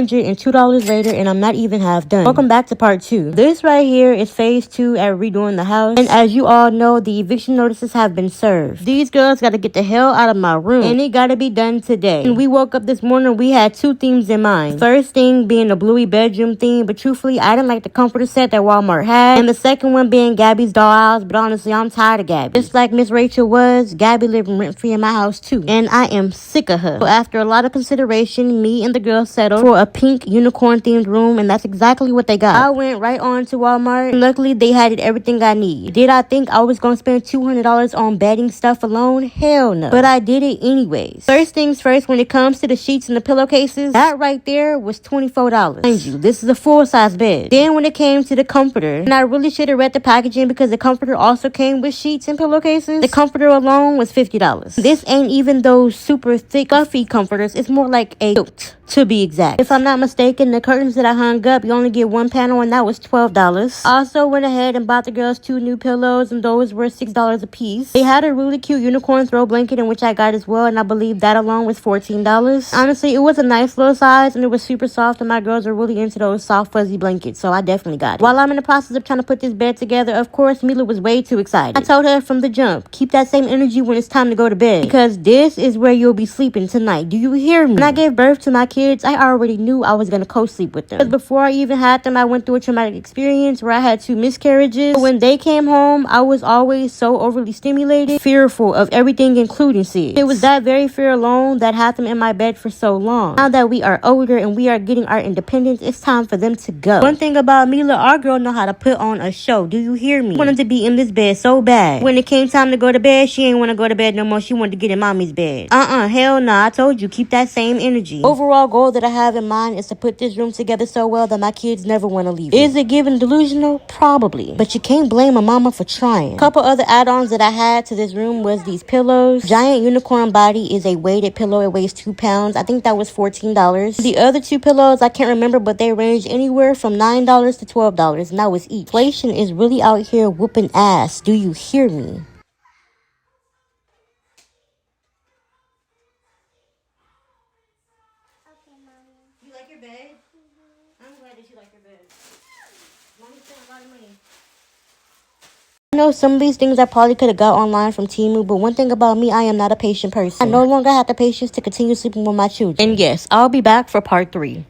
$202 later, and I'm not even half done. Welcome back to part 2. This right here is phase 2 at redoing the house. And as you all know, the eviction notices have been served. These girls gotta get the hell out of my room, and it gotta be done today. And we woke up this morning, we had 2 themes in mind. First thing being the bluey bedroom theme, but truthfully, I didn't like the comforter set that Walmart had. And the second one being Gabby's dollhouse, but honestly, I'm tired of Gabby. Just like Miss Rachel was, Gabby living rent-free in my house too. And I am sick of her. So after a lot of consideration, me and the girls settled for a pink unicorn-themed room, and that's exactly what they got. I went right on to Walmart, and luckily they had everything I need. Did I think I was gonna spend $200 on bedding stuff alone? Hell no. But I did it anyways. First things first, when it comes to the sheets and the pillowcases, that right there was $24. Mind you, this is a full-size bed. Then when it came to the comforter, and I really should have read the packaging because the comforter also came with sheets and pillowcases, the comforter alone was $50. This ain't even those super thick, fluffy comforters. It's more like a quilt, to be exact. If I'm not mistaken, the curtains that I hung up, you only get 1 panel, and that was $12. I also went ahead and bought the girls 2 new pillows, and those were $6 a piece. They had a really cute unicorn throw blanket, in which I got as well, and I believe that alone was $14. Honestly, it was a nice little size, and it was super soft, and my girls are really into those soft, fuzzy blankets, so I definitely got it. While I'm in the process of trying to put this bed together, of course, Mila was way too excited. I told her from the jump, keep that same energy when it's time to go to bed, because this is where you'll be sleeping tonight. Do you hear me? When I gave birth to my kids, I already knew I was going to co-sleep with them. Because before I even had them, I went through a traumatic experience where I had 2 miscarriages. When they came home, I was always so overly stimulated, fearful of everything, including Sid. It was that very fear alone that had them in my bed for so long. Now that we are older and we are getting our independence, it's time for them to go. One thing about Mila, our girl know how to put on a show. Do you hear me? Wanted to be in this bed so bad. When it came time to go to bed, she ain't want to go to bed no more. She wanted to get in mommy's bed. Hell nah. I told you, keep that same energy. Overall goal that I have in mind is to put this room together so well that my kids never want to leave it. Is it giving delusional? Probably. But you can't blame a mama for trying. Couple other add-ons that I had to this room was these pillows. Giant Unicorn Body is a weighted pillow. It weighs 2 pounds. I think that was $14. The other 2 pillows, I can't remember, but they range anywhere from $9 to $12, and that was each. Inflation is really out here whooping ass. Do you hear me? You like your bed? I'm glad that you like your bed. Mommy spent a lot of money. I know some of these things I probably could have got online from Temu, but one thing about me, I am not a patient person. I no longer have the patience to continue sleeping with my children. And yes, I'll be back for part 3.